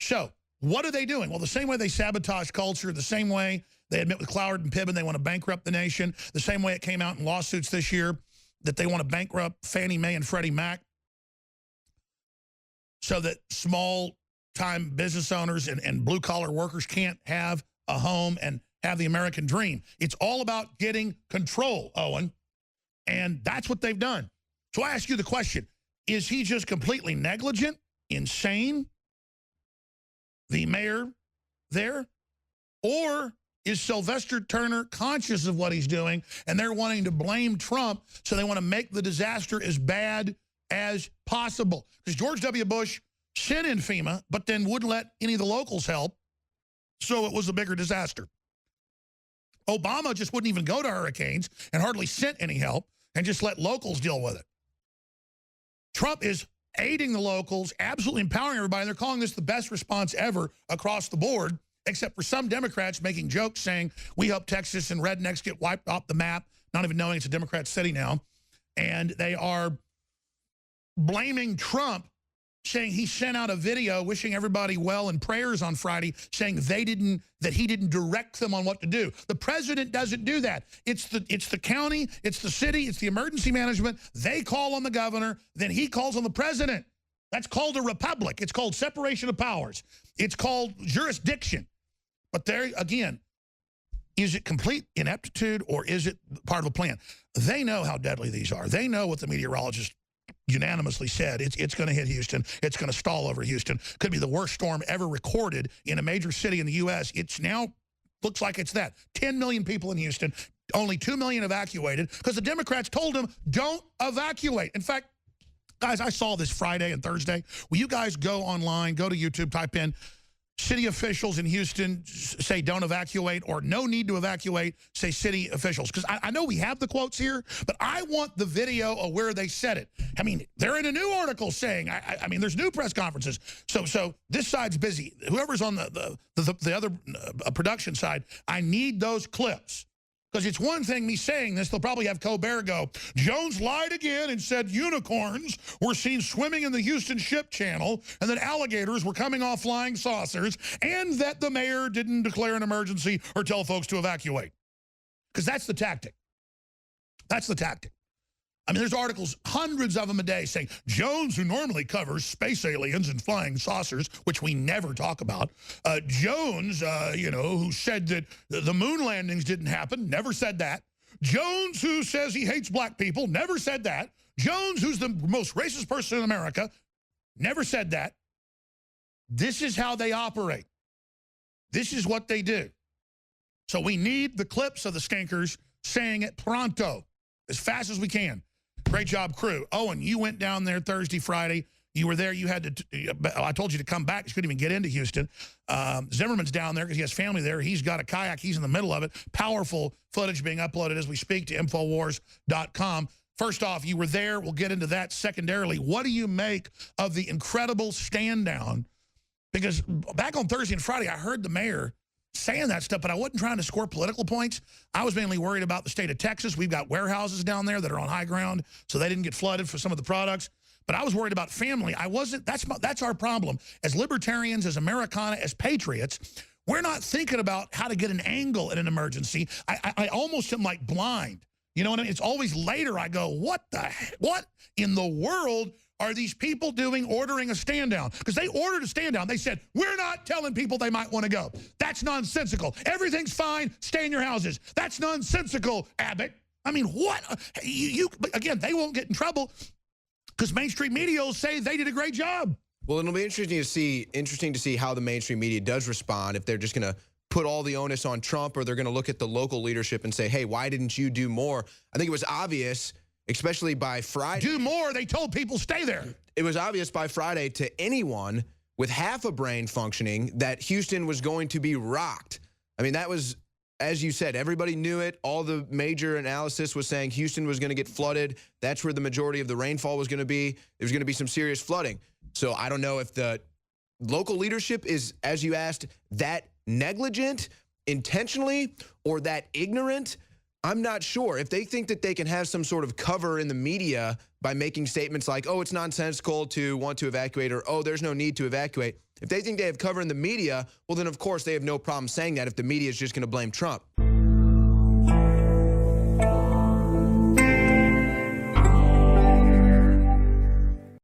So what are they doing? Well, the same way they sabotage culture, the same way they admit with Cloward and Piven they want to bankrupt the nation, the same way it came out in lawsuits this year that they want to bankrupt Fannie Mae and Freddie Mac so that small-time business owners and blue-collar workers can't have a home and have the American dream. It's all about getting control, Owen, and that's what they've done. So I ask you the question, is he just completely negligent, insane, the mayor there? Or is Sylvester Turner conscious of what he's doing and they're wanting to blame Trump, so they want to make the disaster as bad as possible? Because George W. Bush sent in FEMA, but then wouldn't let any of the locals help, so it was a bigger disaster. Obama just wouldn't even go to hurricanes and hardly sent any help and just let locals deal with it. Trump is aiding the locals, absolutely empowering everybody. They're calling this the best response ever across the board, except for some Democrats making jokes saying, we hope Texas and rednecks get wiped off the map, not even knowing it's a Democrat city now. And they are blaming Trump, saying he sent out a video wishing everybody well and prayers on Friday, saying that he didn't direct them on what to do. The president doesn't do that. It's the county, it's the city, it's the emergency management. They call on the governor, then he calls on the president. That's called a republic. It's called separation of powers. It's called jurisdiction. But there, again, is it complete ineptitude or is it part of a plan? They know how deadly these are. They know what the meteorologists unanimously said. It's going to hit Houston. It's going to stall over Houston. Could be the worst storm ever recorded in a major city in the U.S. It's now, looks like it's that. 10 million people in Houston, only 2 million evacuated because the Democrats told them, don't evacuate. In fact, guys, I saw this Friday and Thursday. Will you guys go online, go to YouTube, type in city officials in Houston say don't evacuate, or no need to evacuate, say city officials. Because I know we have the quotes here, but I want the video of where they said it. I mean, they're in a new article saying, I mean, there's new press conferences. So this side's busy. Whoever's on the other production side, I need those clips. Because it's one thing me saying this, they'll probably have Colbert go, Jones lied again and said unicorns were seen swimming in the Houston Ship Channel and that alligators were coming off flying saucers and that the mayor didn't declare an emergency or tell folks to evacuate. Because that's the tactic. That's the tactic. I mean, there's articles, hundreds of them a day, saying Jones, who normally covers space aliens and flying saucers, which we never talk about, Jones, you know, who said that the moon landings didn't happen, never said that. Jones, who says he hates black people, never said that. Jones, who's the most racist person in America, never said that. This is how they operate. This is what they do. So we need the clips of the stinkers saying it pronto, as fast as we can. Great job, crew. Owen, you went down there Thursday, Friday. You were there. You had to, I told you to come back. You couldn't even get into Houston. Zimmerman's down there because he has family there. He's got a kayak. He's in the middle of it. Powerful footage being uploaded as we speak to Infowars.com. First off, you were there. We'll get into that secondarily. What do you make of the incredible stand down? Because back on Thursday and Friday, I heard the mayor saying that stuff, but I wasn't trying to score political points. I was mainly worried about the state of Texas. We've got warehouses down there that are on high ground, so they didn't get flooded for some of the products. But I was worried about family. I wasn't. That's our problem. As libertarians, as Americana, as patriots, we're not thinking about how to get an angle in an emergency. I almost am like blind. You know what I mean? It's always later I go, what in the world are these people doing ordering a stand down? Because they ordered a stand down. They said, we're not telling people they might want to go. That's nonsensical. Everything's fine. Stay in your houses. That's nonsensical, Abbott. I mean, what? Again, they won't get in trouble because mainstream media will say they did a great job. Well, it'll be interesting to see how the mainstream media does respond, if they're just going to put all the onus on Trump or they're going to look at the local leadership and say, hey, why didn't you do more? I think it was obvious, especially by Friday. Do more. They told people stay there. It was obvious by Friday to anyone with half a brain functioning that Houston was going to be rocked. I mean, that was, as you said, everybody knew it. All the major analysis was saying Houston was going to get flooded. That's where the majority of the rainfall was going to be. There's going to be some serious flooding. So I don't know if the local leadership is, as you asked, that negligent intentionally or that ignorant. I'm not sure. If they think that they can have some sort of cover in the media by making statements like, oh, it's nonsensical to want to evacuate, or, oh, there's no need to evacuate, If they think they have cover in the media, well, then of course they have no problem saying that if the media is just going to blame Trump.